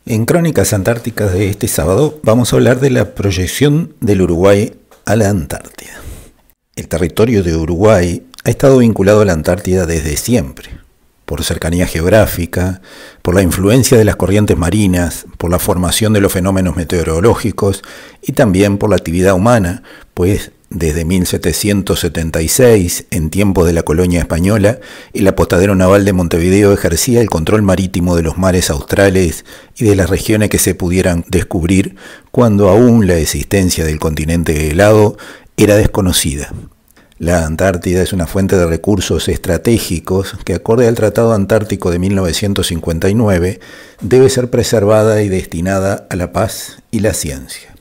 En Crónicas Antárticas de este sábado vamos a hablar de la proyección del Uruguay a la Antártida. El territorio de Uruguay ha estado vinculado a la Antártida desde siempre, por cercanía geográfica, por la influencia de las corrientes marinas, por la formación de los fenómenos meteorológicos y también por la actividad humana, pues desde 1776, en tiempos de la colonia española, el apostadero naval de Montevideo ejercía el control marítimo de los mares australes y de las regiones que se pudieran descubrir cuando aún la existencia del continente helado era desconocida. La Antártida es una fuente de recursos estratégicos que, acorde al Tratado Antártico de 1959, debe ser preservada y destinada a la paz y la ciencia.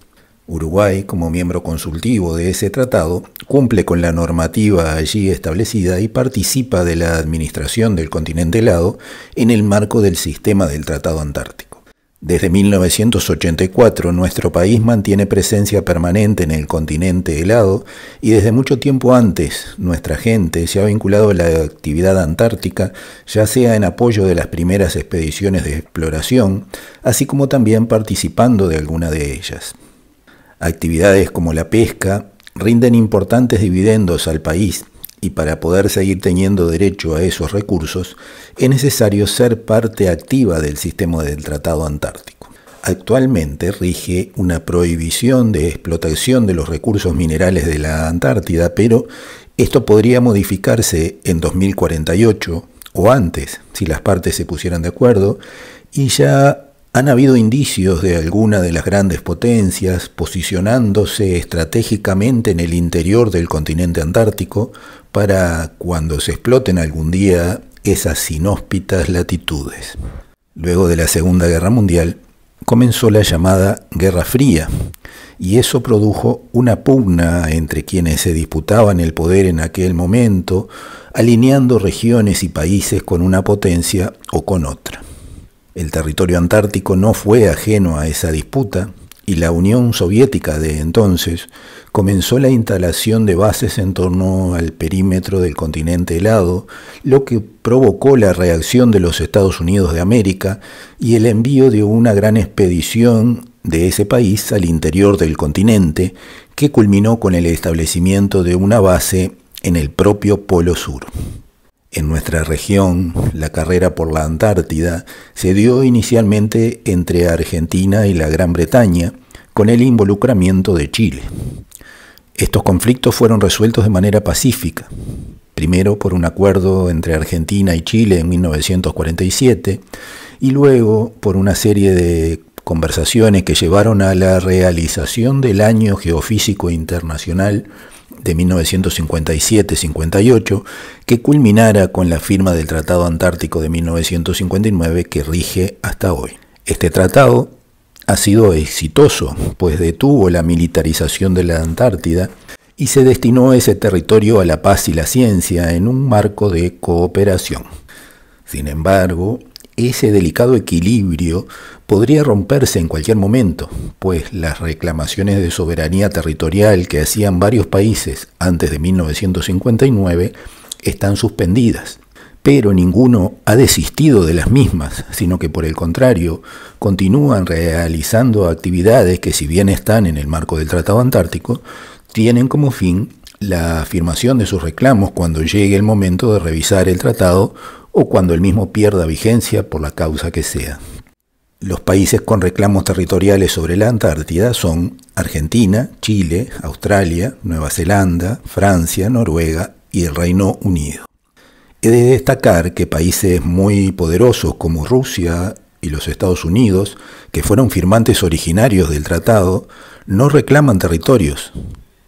Uruguay, como miembro consultivo de ese tratado, cumple con la normativa allí establecida y participa de la administración del continente helado en el marco del sistema del Tratado Antártico. Desde 1984, nuestro país mantiene presencia permanente en el continente helado y desde mucho tiempo antes, nuestra gente se ha vinculado a la actividad antártica, ya sea en apoyo de las primeras expediciones de exploración, así como también participando de alguna de ellas. Actividades como la pesca rinden importantes dividendos al país y para poder seguir teniendo derecho a esos recursos es necesario ser parte activa del sistema del Tratado Antártico. Actualmente rige una prohibición de explotación de los recursos minerales de la Antártida, pero esto podría modificarse en 2048 o antes, si las partes se pusieran de acuerdo, y ya han habido indicios de alguna de las grandes potencias posicionándose estratégicamente en el interior del continente antártico para cuando se exploten algún día esas inhóspitas latitudes. Luego de la Segunda Guerra Mundial comenzó la llamada Guerra Fría y eso produjo una pugna entre quienes se disputaban el poder en aquel momento, alineando regiones y países con una potencia o con otra. El territorio antártico no fue ajeno a esa disputa y la Unión Soviética de entonces comenzó la instalación de bases en torno al perímetro del continente helado, lo que provocó la reacción de los Estados Unidos de América y el envío de una gran expedición de ese país al interior del continente, que culminó con el establecimiento de una base en el propio Polo Sur. En nuestra región, la carrera por la Antártida se dio inicialmente entre Argentina y la Gran Bretaña, con el involucramiento de Chile. Estos conflictos fueron resueltos de manera pacífica, primero por un acuerdo entre Argentina y Chile en 1947, y luego por una serie de conversaciones que llevaron a la realización del Año Geofísico Internacional de 1957-58, que culminara con la firma del Tratado Antártico de 1959 que rige hasta hoy. Este tratado ha sido exitoso, pues detuvo la militarización de la Antártida y se destinó ese territorio a la paz y la ciencia en un marco de cooperación. Sin embargo, ese delicado equilibrio podría romperse en cualquier momento, pues las reclamaciones de soberanía territorial que hacían varios países antes de 1959 están suspendidas, pero ninguno ha desistido de las mismas, sino que por el contrario, continúan realizando actividades que, si bien están en el marco del Tratado Antártico, tienen como fin la afirmación de sus reclamos cuando llegue el momento de revisar el tratado o cuando el mismo pierda vigencia por la causa que sea. Los países con reclamos territoriales sobre la Antártida son Argentina, Chile, Australia, Nueva Zelanda, Francia, Noruega y el Reino Unido. He de destacar que países muy poderosos como Rusia y los Estados Unidos, que fueron firmantes originarios del tratado, no reclaman territorios,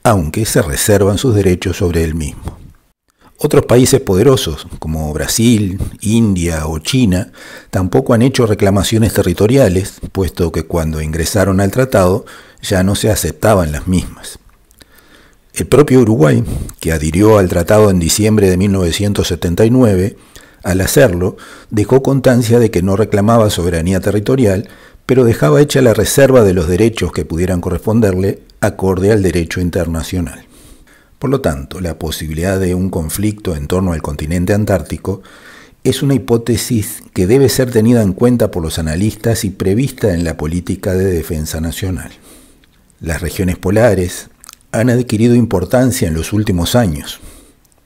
aunque se reservan sus derechos sobre el mismo. Otros países poderosos, como Brasil, India o China, tampoco han hecho reclamaciones territoriales, puesto que cuando ingresaron al tratado ya no se aceptaban las mismas. El propio Uruguay, que adhirió al tratado en diciembre de 1979, al hacerlo, dejó constancia de que no reclamaba soberanía territorial, pero dejaba hecha la reserva de los derechos que pudieran corresponderle acorde al derecho internacional. Por lo tanto, la posibilidad de un conflicto en torno al continente antártico es una hipótesis que debe ser tenida en cuenta por los analistas y prevista en la política de defensa nacional. Las regiones polares han adquirido importancia en los últimos años.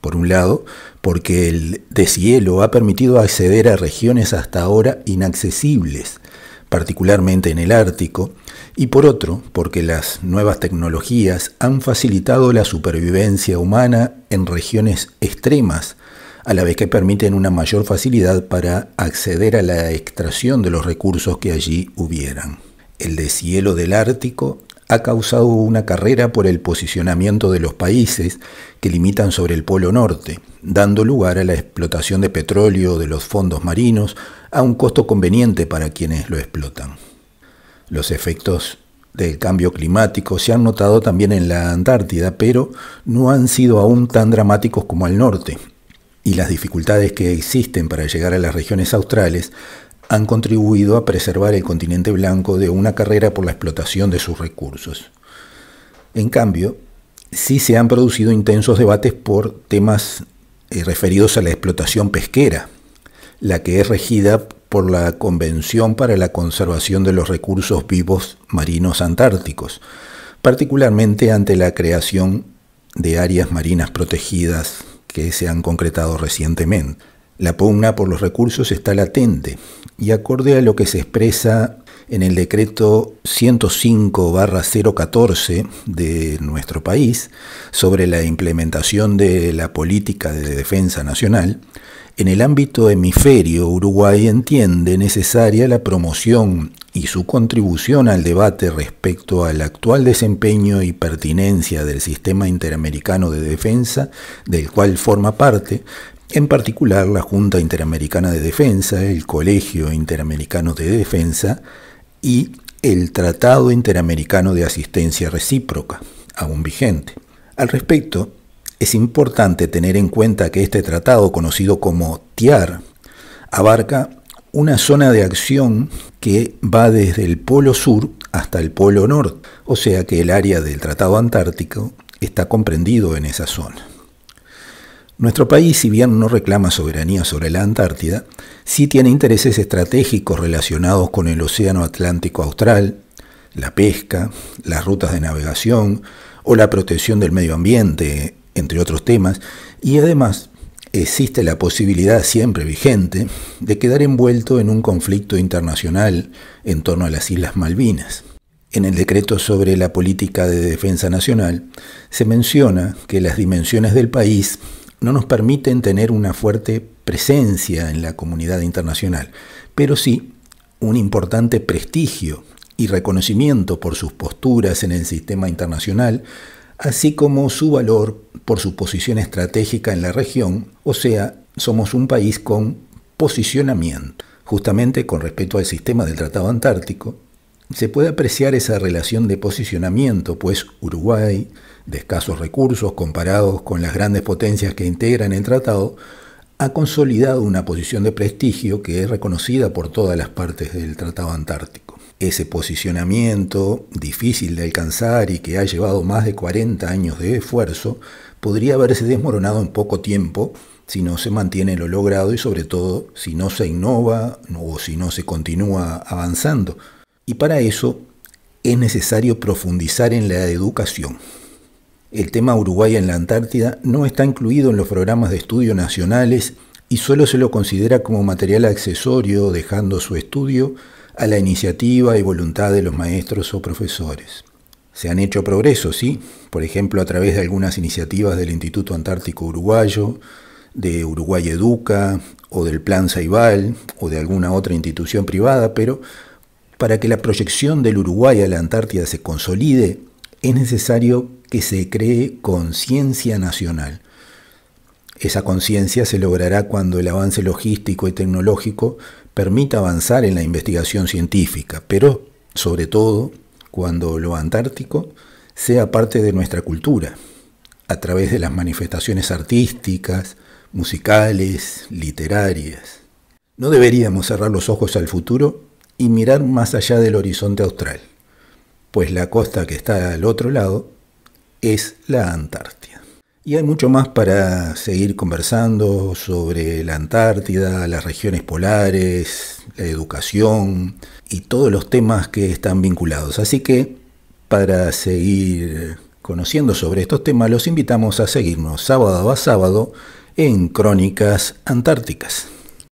Por un lado, porque el deshielo ha permitido acceder a regiones hasta ahora inaccesibles, particularmente en el Ártico, y por otro, porque las nuevas tecnologías han facilitado la supervivencia humana en regiones extremas, a la vez que permiten una mayor facilidad para acceder a la extracción de los recursos que allí hubieran. El deshielo del Ártico ha causado una carrera por el posicionamiento de los países que limitan sobre el Polo Norte, dando lugar a la explotación de petróleo de los fondos marinos a un costo conveniente para quienes lo explotan. Los efectos del cambio climático se han notado también en la Antártida, pero no han sido aún tan dramáticos como al norte, y las dificultades que existen para llegar a las regiones australes han contribuido a preservar el continente blanco de una carrera por la explotación de sus recursos. En cambio, sí se han producido intensos debates por temas referidos a la explotación pesquera, la que es regida por la Convención para la Conservación de los Recursos Vivos Marinos Antárticos, particularmente ante la creación de áreas marinas protegidas que se han concretado recientemente. La pugna por los recursos está latente y acorde a lo que se expresa en el decreto 105/014 de nuestro país sobre la implementación de la política de defensa nacional, en el ámbito hemisferio Uruguay entiende necesaria la promoción y su contribución al debate respecto al actual desempeño y pertinencia del sistema interamericano de defensa, del cual forma parte, en particular la Junta Interamericana de Defensa, el Colegio Interamericano de Defensa y el Tratado Interamericano de Asistencia Recíproca, aún vigente. Al respecto, es importante tener en cuenta que este tratado, conocido como TIAR, abarca una zona de acción que va desde el Polo Sur hasta el Polo Norte, o sea que el área del Tratado Antártico está comprendido en esa zona. Nuestro país, si bien no reclama soberanía sobre la Antártida, sí tiene intereses estratégicos relacionados con el Océano Atlántico Austral, la pesca, las rutas de navegación o la protección del medio ambiente, entre otros temas, y además existe la posibilidad siempre vigente de quedar envuelto en un conflicto internacional en torno a las Islas Malvinas. En el decreto sobre la política de defensa nacional se menciona que las dimensiones del país no nos permiten tener una fuerte presencia en la comunidad internacional, pero sí un importante prestigio y reconocimiento por sus posturas en el sistema internacional, así como su valor por su posición estratégica en la región, o sea, somos un país con posicionamiento. Justamente con respecto al sistema del Tratado Antártico, se puede apreciar esa relación de posicionamiento, pues Uruguay, de escasos recursos comparados con las grandes potencias que integran el tratado, ha consolidado una posición de prestigio que es reconocida por todas las partes del Tratado Antártico. Ese posicionamiento, difícil de alcanzar y que ha llevado más de 40 años de esfuerzo, podría haberse desmoronado en poco tiempo si no se mantiene lo logrado y sobre todo si no se innova o si no se continúa avanzando. Y para eso es necesario profundizar en la educación. El tema Uruguay en la Antártida no está incluido en los programas de estudio nacionales y solo se lo considera como material accesorio, dejando su estudio a la iniciativa y voluntad de los maestros o profesores. Se han hecho progresos, sí, por ejemplo a través de algunas iniciativas del Instituto Antártico Uruguayo, de Uruguay Educa o del Plan Ceibal o de alguna otra institución privada, pero para que la proyección del Uruguay a la Antártida se consolide, es necesario que se cree conciencia nacional. Esa conciencia se logrará cuando el avance logístico y tecnológico permita avanzar en la investigación científica, pero sobre todo cuando lo antártico sea parte de nuestra cultura, a través de las manifestaciones artísticas, musicales, literarias. No deberíamos cerrar los ojos al futuro y mirar más allá del horizonte austral, pues la costa que está al otro lado es la Antártida. Y hay mucho más para seguir conversando sobre la Antártida, las regiones polares, la educación y todos los temas que están vinculados. Así que para seguir conociendo sobre estos temas los invitamos a seguirnos sábado a sábado en Crónicas Antárticas.